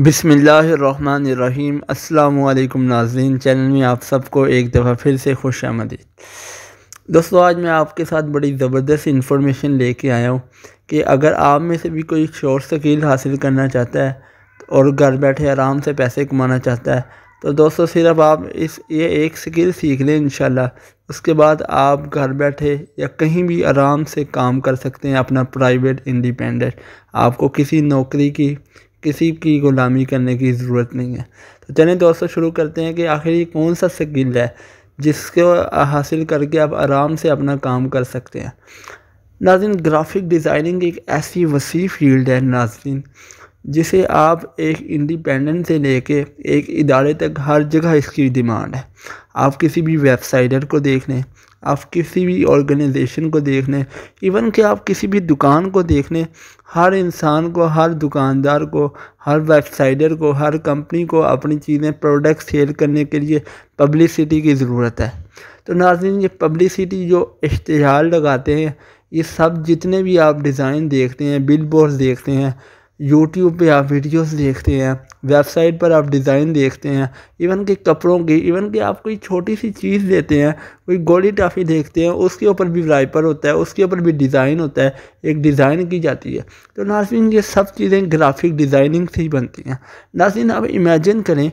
بسم اللہ الرحمن الرحیم۔ السلام علیکم ناظرین، چینل میں آپ سب کو ایک دفعہ پھر سے خوش آمدید۔ دوستو، آج میں آپ کے ساتھ بڑی زبردست انفارمیشن لے کے آیا ہوں کہ اگر آپ میں سے بھی کوئی شارٹ سکل حاصل کرنا چاہتا ہے اور گھر بیٹھے آرام سے پیسے کمانا چاہتا ہے تو دوستو صرف آپ یہ ایک سکل سیکھ لیں انشاءاللہ۔ اس کے بعد آپ گھر بیٹھے یا کہیں بھی آرام سے کام کر سکتے ہیں، اپنا پرائیویٹ انڈیپینڈنٹ۔ آپ کو کسی نوکری کی کسی کی غلامی کرنے کی ضرورت نہیں ہے۔ تو چلیں دوستو شروع کرتے ہیں کہ آخر یہ کون سا سکل ہے جس کو حاصل کر کے آپ آرام سے اپنا کام کر سکتے ہیں۔ ناظرین، گرافک ڈیزائننگ ایک ایسی وسیع فیلڈ ہے ناظرین، جسے آپ ایک انڈیپینڈنٹ سے لے کے ایک ادارے تک ہر جگہ اس کی ڈیمانڈ ہے۔ آپ کسی بھی ویب سائٹر کو دیکھ لیں، آپ کسی بھی آرگنائزیشن کو دیکھ لیں، ایون کہ آپ کسی بھی دکان کو دیکھ لیں، ہر انسان کو، ہر دکاندار کو، ہر ویب سائٹر کو، ہر کمپنی کو اپنی چیزیں پروڈکٹ سیل کرنے کے لیے پبلسٹی کی ضرورت ہے۔ تو ناظرین، یہ پبلسٹی جو اشتہار لگاتے ہیں، یہ سب جتنے بھی آپ ڈیزائن دیکھتے ہیں، بل بورڈز دیکھتے ہیں، یوٹیوب پہ آپ ویڈیوز دیکھتے ہیں، ویب سائٹ پر آپ ڈیزائن دیکھتے ہیں، ایون کہ کپڑوں کی، ایون کہ آپ کوئی چھوٹی سی چیز لیتے ہیں، کوئی گولی ٹافی دیکھتے ہیں، اس کے اوپر بھی رائپر ہوتا ہے، اس کے اوپر بھی ڈیزائن ہوتا ہے، ایک ڈیزائن کی جاتی ہے۔ تو ناظرین، یہ سب چیزیں گرافک ڈیزائننگ سے ہی بنتی ہیں۔ ناظرین، آپ امیجن کریں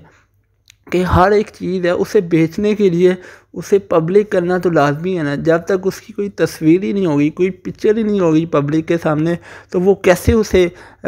کہ ہر ایک چیز ہے، اسے بیچنے کے لیے اسے پبلک کرنا تو لازمی ہے نا۔ جب تک اس کی کوئی تصویر ہی نہیں ہوگی، کوئی پکچر ہی نہیں ہوگی پبلک کے سامنے، تو وہ کیسے اسے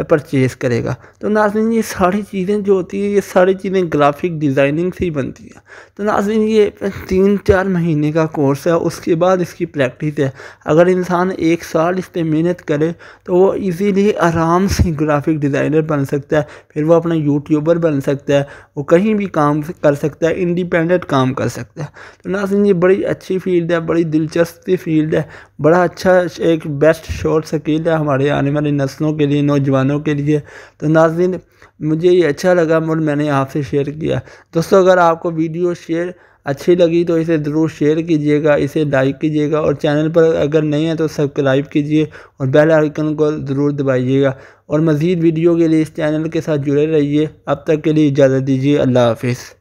پرچیز کرے گا؟ تو ناظرین، یہ ساری چیزیں جو ہوتی ہیں، یہ ساری چیزیں گرافک ڈیزائننگ سے ہی بنتی ہیں۔ تو ناظرین، یہ 3-4 مہینے کا کورس ہے، اس کے بعد اس کی پریکٹس ہے۔ اگر انسان 1 سال اس پہ محنت کرے تو وہ ایزیلی آرام سے گرافک ڈیزائنر بن سکتا ہے، پھر وہ اپنا یوٹیوبر بن سکتا ہے، وہ کہیں بھی کام کر سکتا ہے، انڈیپینڈنٹ کام کر سکتا ہے۔ تو ناظرین، یہ بڑی اچھی فیلڈ ہے، بڑی دلچسپ فیلڈ ہے، بڑا اچھا ایک بیسٹ شارٹ سکل ہے ہمارے آنے والی نسلوں کے لیے، نوجوانوں کے لیے۔ تو ناظرین، مجھے یہ اچھا لگا اور میں نے آپ سے شیئر کیا۔ دوستو، اگر آپ کو ویڈیو اچھی لگی تو اسے ضرور شیئر کیجئے گا، اسے لائک کیجئے گا، اور چینل پر اگر نہیں ہے تو سبسکرائب کیجئے اور بیل آئیکن کو ضرور دبائیے گا، اور مزید ویڈیو کے لیے اس چینل کے ساتھ جڑے رہیے۔ اب تک کے لیے اجازت دیجیے، اللہ حافظ۔